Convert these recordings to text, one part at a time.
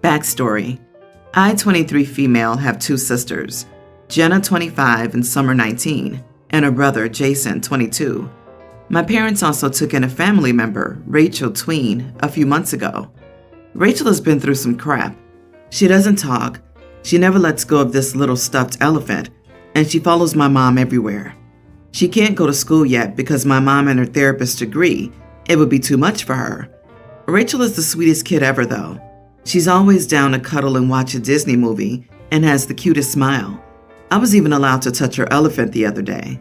Backstory. I, 23 female, have two sisters, Jenna, 25, and Summer, 19, and a brother, Jason, 22. My parents also took in a family member, Rachel, tween, a few months ago. Rachel has been through some crap. She doesn't talk, she never lets go of this little stuffed elephant, and she follows my mom everywhere. She can't go to school yet because my mom and her therapist agree it would be too much for her. Rachel is the sweetest kid ever, though. She's always down to cuddle and watch a Disney movie and has the cutest smile. I was even allowed to touch her elephant the other day.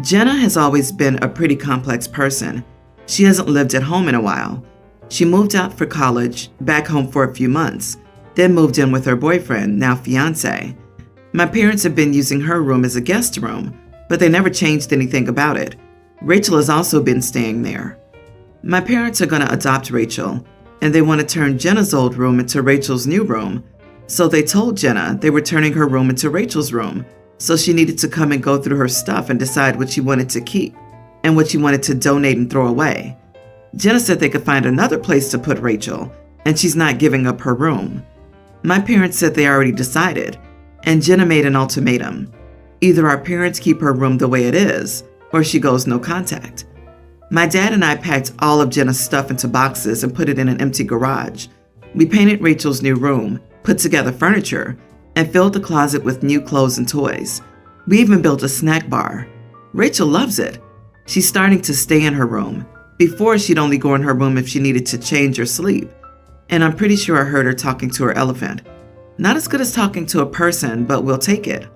Jenna has always been a pretty complex person. She hasn't lived at home in a while. She moved out for college, back home for a few months, then moved in with her boyfriend, now fiancé. My parents have been using her room as a guest room, but they never changed anything about it. Rachel has also been staying there. My parents are going to adopt Rachel, and they want to turn Jenna's old room into Rachel's new room. So they told Jenna they were turning her room into Rachel's room, so she needed to come and go through her stuff and decide what she wanted to keep and what she wanted to donate and throw away. Jenna said they could find another place to put Rachel, and she's not giving up her room. My parents said they already decided, and Jenna made an ultimatum. Either our parents keep her room the way it is, or she goes no contact. My dad and I packed all of Jenna's stuff into boxes and put it in an empty garage. We painted Rachel's new room, put together furniture, and filled the closet with new clothes and toys. We even built a snack bar. Rachel loves it. She's starting to stay in her room. Before, she'd only go in her room if she needed to change or sleep. And I'm pretty sure I heard her talking to her elephant. Not as good as talking to a person, but we'll take it.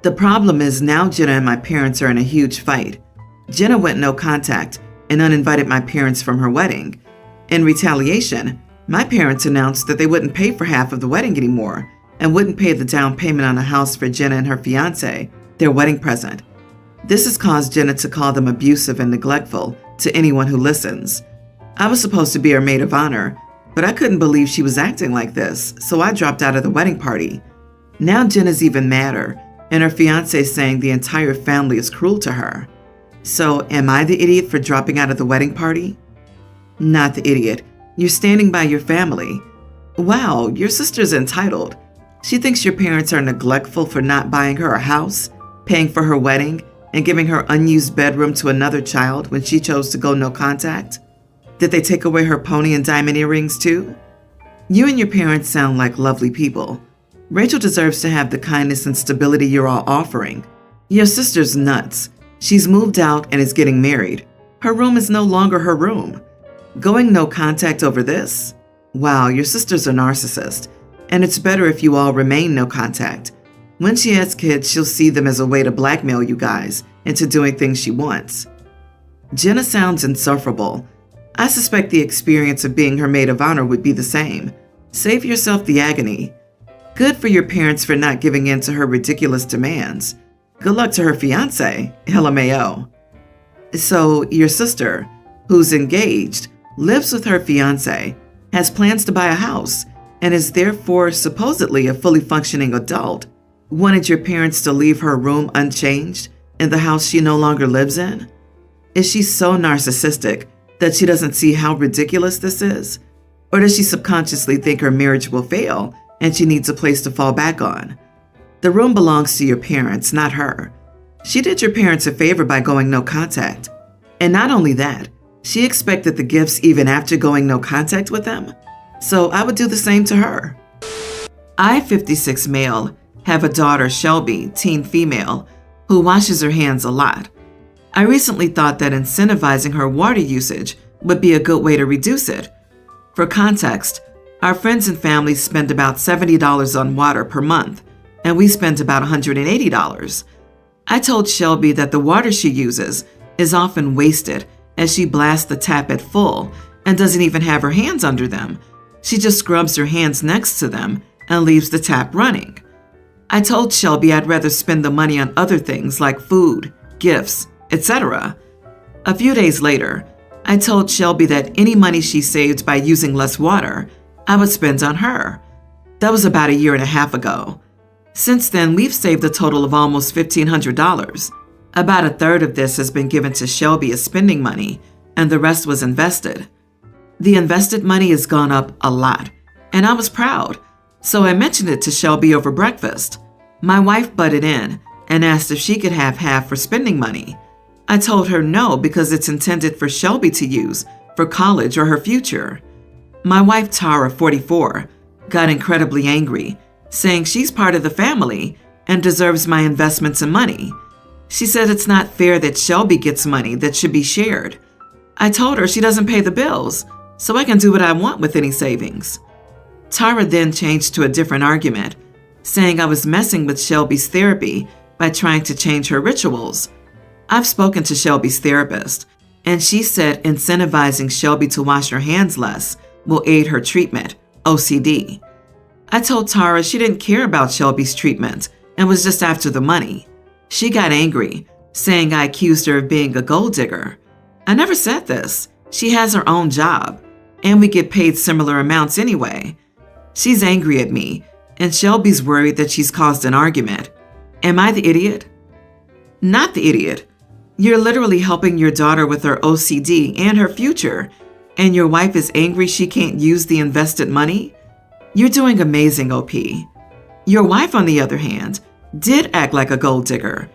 The problem is now Jenna and my parents are in a huge fight. Jenna went no contact and uninvited my parents from her wedding. In retaliation, my parents announced that they wouldn't pay for half of the wedding anymore and wouldn't pay the down payment on a house for Jenna and her fiancé, their wedding present. This has caused Jenna to call them abusive and neglectful to anyone who listens. I was supposed to be her maid of honor, but I couldn't believe she was acting like this, so I dropped out of the wedding party. Now Jenna's even madder, and her fiancé is saying the entire family is cruel to her. So, am I the idiot for dropping out of the wedding party? Not the idiot. You're standing by your family. Wow, your sister's entitled. She thinks your parents are neglectful for not buying her a house, paying for her wedding, and giving her unused bedroom to another child when she chose to go no contact. Did they take away her pony and diamond earrings too? You and your parents sound like lovely people. Rachel deserves to have the kindness and stability you're all offering. Your sister's nuts. She's moved out and is getting married. Her room is no longer her room. Going no contact over this? Wow, your sister's a narcissist, and it's better if you all remain no contact. When she has kids, she'll see them as a way to blackmail you guys into doing things she wants. Jenna sounds insufferable. I suspect the experience of being her maid of honor would be the same. Save yourself the agony. Good for your parents for not giving in to her ridiculous demands. Good luck to her fiancé, LMAO. So, your sister, who's engaged, lives with her fiancé, has plans to buy a house, and is therefore supposedly a fully functioning adult, wanted your parents to leave her room unchanged in the house she no longer lives in? Is she so narcissistic that she doesn't see how ridiculous this is? Or does she subconsciously think her marriage will fail and she needs a place to fall back on? The room belongs to your parents, not her. She did your parents a favor by going no contact. And not only that, she expected the gifts even after going no contact with them. So I would do the same to her. I, 56 male, have a daughter, Shelby, teen female, who washes her hands a lot. I recently thought that incentivizing her water usage would be a good way to reduce it. For context, our friends and family spend about $70 on water per month, and we spend about $180. I told Shelby that the water she uses is often wasted as she blasts the tap at full and doesn't even have her hands under them. She just scrubs her hands next to them and leaves the tap running. I told Shelby I'd rather spend the money on other things like food, gifts, etc. A few days later, I told Shelby that any money she saved by using less water, I would spend on her. That was about a year and a half ago. Since then, we've saved a total of almost $1,500. About a third of this has been given to Shelby as spending money, and the rest was invested. The invested money has gone up a lot. and I was proud, so I mentioned it to Shelby over breakfast. My wife butted in and asked if she could have half for spending money. I told her no because it's intended for Shelby to use for college or her future. My wife, Tara, 44, got incredibly angry, saying she's part of the family and deserves my investments and money. She said it's not fair that Shelby gets money that should be shared. I told her she doesn't pay the bills, so I can do what I want with any savings. Tara then changed to a different argument, saying I was messing with Shelby's therapy by trying to change her rituals. I've spoken to Shelby's therapist, and she said incentivizing Shelby to wash her hands less will aid her treatment, OCD. I told Tara she didn't care about Shelby's treatment and was just after the money. She got angry, saying I accused her of being a gold digger. I never said this. She has her own job, and we get paid similar amounts anyway. She's angry at me, and Shelby's worried that she's caused an argument. Am I the idiot? Not the idiot. You're literally helping your daughter with her OCD and her future, and your wife is angry she can't use the invested money? You're doing amazing, OP. Your wife, on the other hand, did act like a gold digger.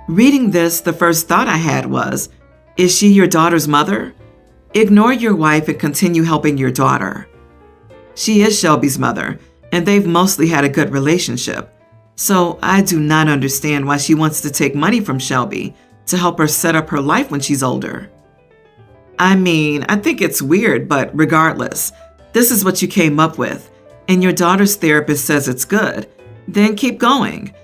Reading this, the first thought I had was, is she your daughter's mother? Ignore your wife and continue helping your daughter. She is Shelby's mother, and they've mostly had a good relationship. So I do not understand why she wants to take money from Shelby to help her set up her life when she's older. I mean, I think it's weird, but regardless, this is what you came up with, and your daughter's therapist says it's good. Then keep going.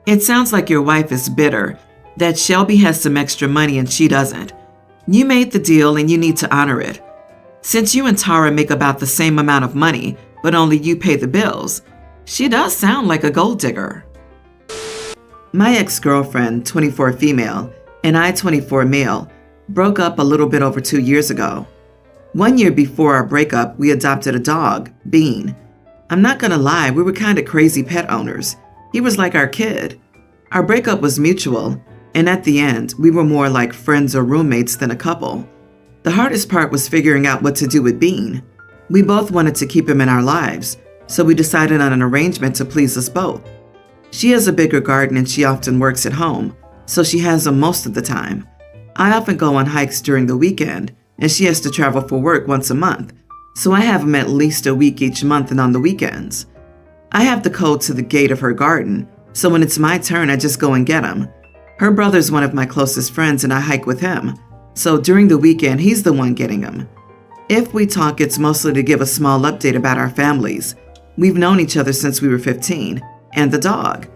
It sounds like your wife is bitter that Shelby has some extra money and she doesn't. You made the deal and you need to honor it. Since you and Tara make about the same amount of money, but only you pay the bills, she does sound like a gold digger. My ex-girlfriend, 24 female, and I, 24 male, broke up a little bit over 2 years ago. 1 year before our breakup, we adopted a dog, Bean. I'm not gonna lie, we were kind of crazy pet owners. He was like our kid. Our breakup was mutual, and at the end, we were more like friends or roommates than a couple. The hardest part was figuring out what to do with Bean. We both wanted to keep him in our lives, so we decided on an arrangement to please us both. She has a bigger garden and she often works at home, so she has him most of the time. I often go on hikes during the weekend, and she has to travel for work once a month, so I have him at least a week each month and on the weekends. I have the code to the gate of her garden, so when it's my turn, I just go and get him. Her brother's one of my closest friends and I hike with him, so during the weekend, he's the one getting him. If we talk, it's mostly to give a small update about our families. We've known each other since we were 15, and the dog.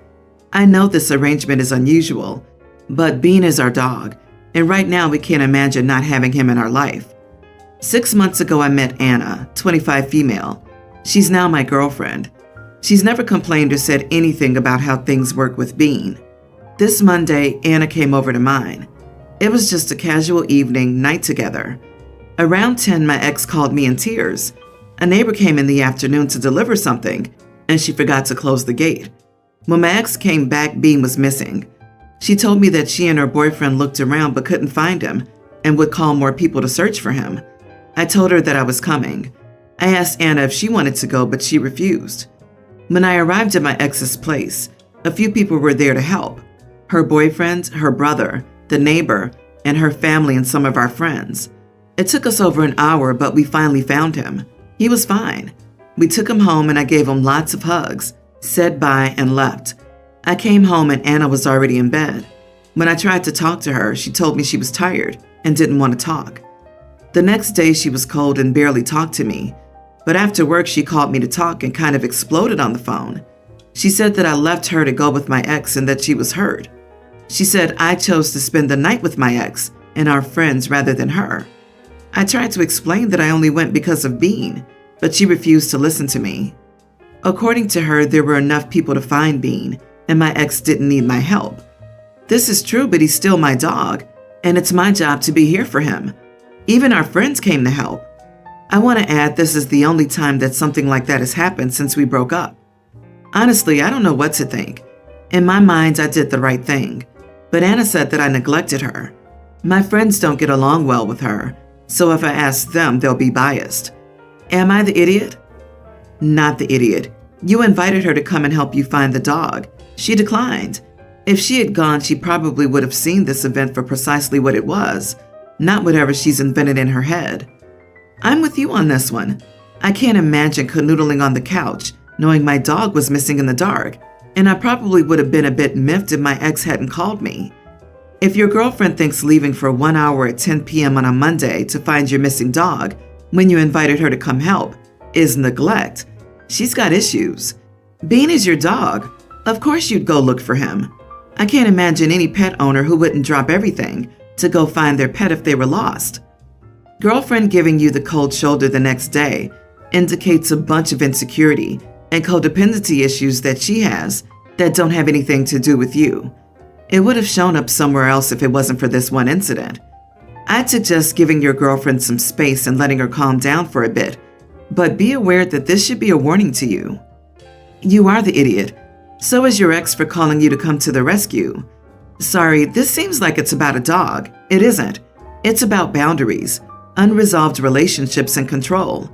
I know this arrangement is unusual, but Bean is our dog, and right now we can't imagine not having him in our life. 6 months ago, I met Anna, 25 female. She's now my girlfriend. She's never complained or said anything about how things work with Bean. This Monday, Anna came over to mine. It was just a casual evening, night together. Around 10, my ex called me in tears. A neighbor came in the afternoon to deliver something, and she forgot to close the gate. When my ex came back, Bean was missing. She told me that she and her boyfriend looked around but couldn't find him and would call more people to search for him. I told her that I was coming. I asked Anna if she wanted to go, but she refused. When I arrived at my ex's place, a few people were there to help. Her boyfriend, her brother, the neighbor, and her family and some of our friends. It took us over an hour, but we finally found him. He was fine. We took him home and I gave him lots of hugs, said bye, and left. I came home and Anna was already in bed. When I tried to talk to her, she told me she was tired and didn't want to talk. The next day, she was cold and barely talked to me. But after work, she called me to talk and kind of exploded on the phone. She said that I left her to go with my ex and that she was hurt. She said I chose to spend the night with my ex and our friends rather than her. I tried to explain that I only went because of Bean, but she refused to listen to me. According to her, there were enough people to find Bean, and my ex didn't need my help. This is true, but he's still my dog, and it's my job to be here for him. Even our friends came to help. I want to add this is the only time that something like that has happened since we broke up. Honestly, I don't know what to think. In my mind, I did the right thing, but Anna said that I neglected her. My friends don't get along well with her, so if I ask them, they'll be biased. Am I the idiot? Not the idiot. You invited her to come and help you find the dog. She declined. If she had gone, she probably would have seen this event for precisely what it was, not whatever she's invented in her head. I'm with you on this one. I can't imagine canoodling on the couch, knowing my dog was missing in the dark, and I probably would have been a bit miffed if my ex hadn't called me. If your girlfriend thinks leaving for 1 hour at 10 p.m. on a Monday to find your missing dog when you invited her to come help is neglect, she's got issues. Bean is your dog. Of course you'd go look for him. I can't imagine any pet owner who wouldn't drop everything to go find their pet if they were lost. Girlfriend giving you the cold shoulder the next day indicates a bunch of insecurity and codependency issues that she has that don't have anything to do with you. It would have shown up somewhere else if it wasn't for this one incident. I'd suggest giving your girlfriend some space and letting her calm down for a bit, but be aware that this should be a warning to you. You are the idiot. So is your ex for calling you to come to the rescue. Sorry, this seems like it's about a dog. It isn't. It's about boundaries, unresolved relationships, and control.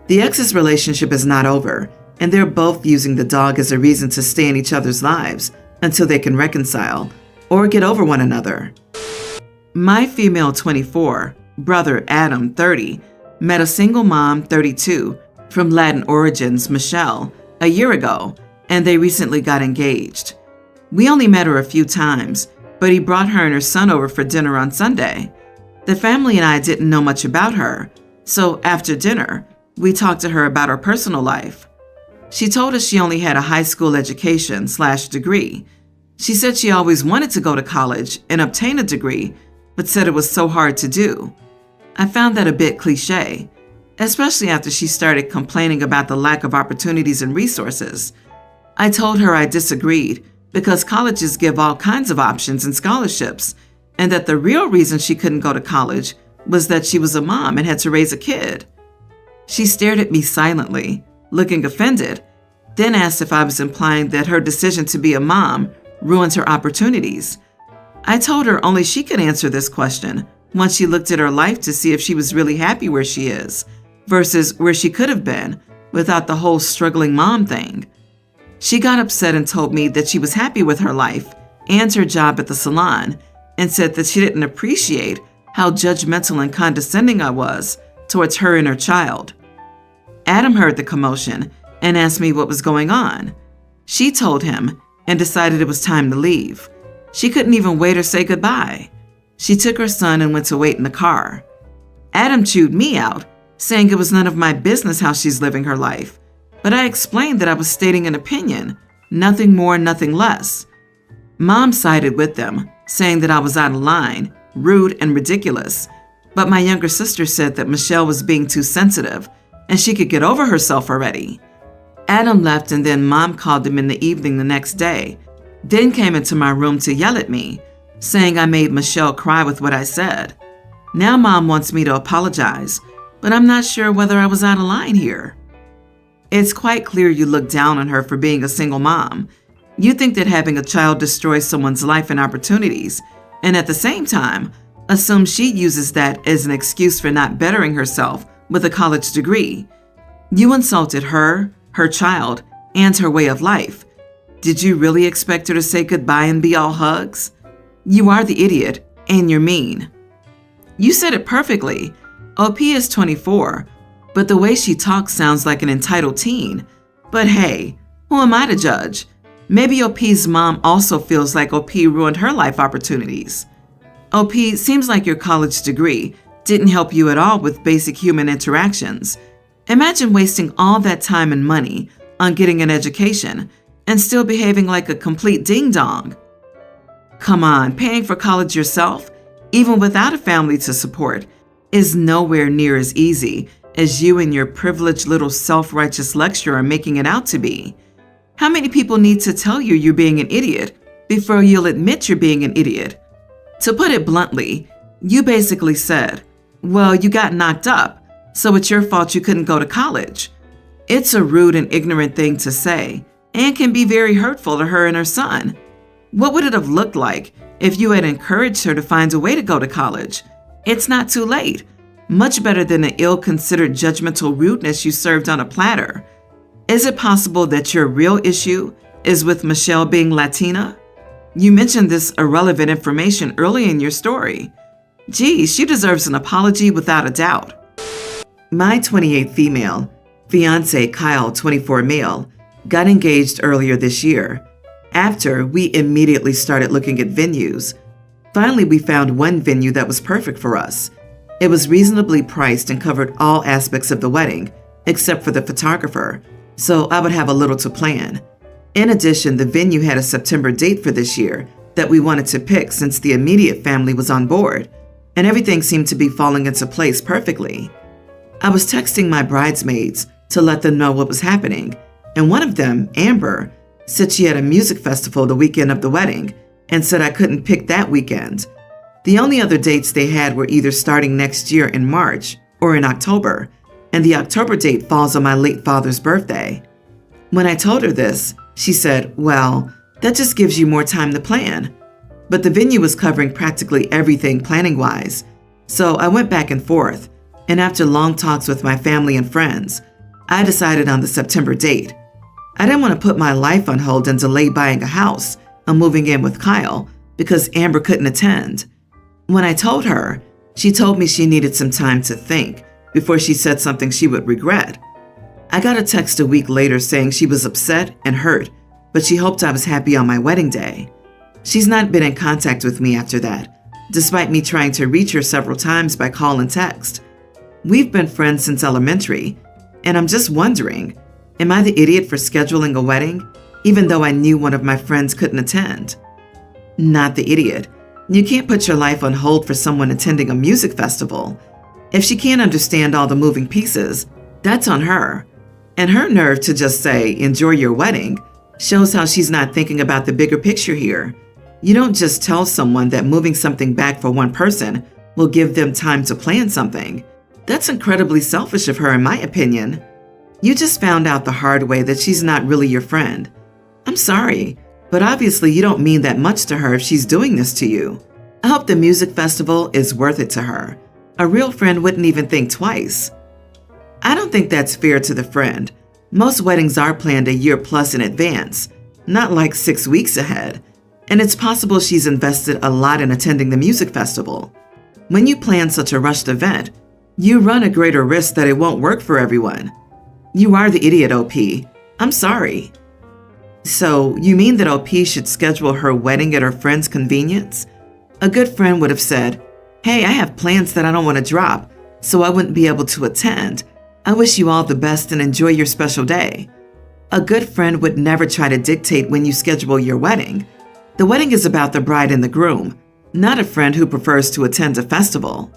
The ex's relationship is not over, and they're both using the dog as a reason to stay in each other's lives until they can reconcile or get over one another. My female 24, brother Adam 30, met a single mom 32 from Latin origins, Michelle, a year ago, and they recently got engaged. We only met her a few times, but he brought her and her son over for dinner on Sunday. The family and I didn't know much about her, so after dinner, we talked to her about her personal life. She told us she only had a high school education/degree. She said she always wanted to go to college and obtain a degree, but said it was so hard to do. I found that a bit cliche, especially after she started complaining about the lack of opportunities and resources. I told her I disagreed because colleges give all kinds of options and scholarships, and that the real reason she couldn't go to college was that she was a mom and had to raise a kid. She stared at me silently, looking offended, then asked if I was implying that her decision to be a mom ruins her opportunities. I told her only she could answer this question once she looked at her life to see if she was really happy where she is versus where she could have been without the whole struggling mom thing. She got upset and told me that she was happy with her life and her job at the salon, and said that she didn't appreciate how judgmental and condescending I was towards her and her child. Adam heard the commotion and asked me what was going on. She told him and decided it was time to leave. She couldn't even wait or say goodbye. She took her son and went to wait in the car. Adam chewed me out, saying it was none of my business how she's living her life, but I explained that I was stating an opinion, nothing more, nothing less. Mom sided with them, saying that I was out of line, rude, and ridiculous, but my younger sister said that Michelle was being too sensitive and she could get over herself already. Adam left, and then Mom called him in the evening the next day, then came into my room to yell at me, saying I made Michelle cry with what I said. Now Mom wants me to apologize, but I'm not sure whether I was out of line here. It's quite clear you look down on her for being a single mom. You think that having a child destroys someone's life and opportunities, and at the same time, assume she uses that as an excuse for not bettering herself with a college degree. You insulted her, her child, and her way of life. Did you really expect her to say goodbye and be all hugs? You are the idiot, and you're mean. You said it perfectly. OP is 24, but the way she talks sounds like an entitled teen. But hey, who am I to judge? Maybe OP's mom also feels like OP ruined her life opportunities. OP, seems like your college degree didn't help you at all with basic human interactions. Imagine wasting all that time and money on getting an education and still behaving like a complete ding-dong. Come on, paying for college yourself, even without a family to support, is nowhere near as easy as you and your privileged little self-righteous lecturer are making it out to be. How many people need to tell you you're being an idiot before you'll admit you're being an idiot? To put it bluntly, you basically said, well, you got knocked up, so it's your fault you couldn't go to college. It's a rude and ignorant thing to say, and can be very hurtful to her and her son. What would it have looked like if you had encouraged her to find a way to go to college? It's not too late. Much better than the ill-considered judgmental rudeness you served on a platter. Is it possible that your real issue is with Michelle being Latina? You mentioned this irrelevant information early in your story. Gee, she deserves an apology without a doubt. My 28 female, fiance Kyle 24 male, got engaged earlier this year. After, we immediately started looking at venues. Finally, we found one venue that was perfect for us. It was reasonably priced and covered all aspects of the wedding, except for the photographer, so I would have a little to plan. In addition, the venue had a September date for this year that we wanted to pick since the immediate family was on board, and everything seemed to be falling into place perfectly. I was texting my bridesmaids to let them know what was happening, and one of them, Amber, said she had a music festival the weekend of the wedding and said I couldn't pick that weekend. The only other dates they had were either starting next year in March or in October, and the October date falls on my late father's birthday. When I told her this, she said, well, that just gives you more time to plan. But the venue was covering practically everything planning-wise, so I went back and forth, and after long talks with my family and friends, I decided on the September date. I didn't want to put my life on hold and delay buying a house and moving in with Kyle because Amber couldn't attend. When I told her, she told me she needed some time to think before she said something she would regret. I got a text a week later saying she was upset and hurt, but she hoped I was happy on my wedding day. She's not been in contact with me after that, despite me trying to reach her several times by call and text. We've been friends since elementary, and I'm just wondering, am I the idiot for scheduling a wedding, even though I knew one of my friends couldn't attend? Not the idiot. You can't put your life on hold for someone attending a music festival. If she can't understand all the moving pieces, that's on her. And her nerve to just say, enjoy your wedding, shows how she's not thinking about the bigger picture here. You don't just tell someone that moving something back for one person will give them time to plan something. That's incredibly selfish of her, in my opinion. You just found out the hard way that she's not really your friend. I'm sorry, but obviously you don't mean that much to her if she's doing this to you. I hope the music festival is worth it to her. A real friend wouldn't even think twice. I don't think that's fair to the friend. Most weddings are planned a year plus in advance, not like 6 weeks ahead. And it's possible she's invested a lot in attending the music festival. When you plan such a rushed event, you run a greater risk that it won't work for everyone. You are the idiot, OP. I'm sorry. So, you mean that OP should schedule her wedding at her friend's convenience? A good friend would have said, hey, I have plans that I don't want to drop, so I wouldn't be able to attend. I wish you all the best and enjoy your special day. A good friend would never try to dictate when you schedule your wedding. The wedding is about the bride and the groom, not a friend who prefers to attend a festival.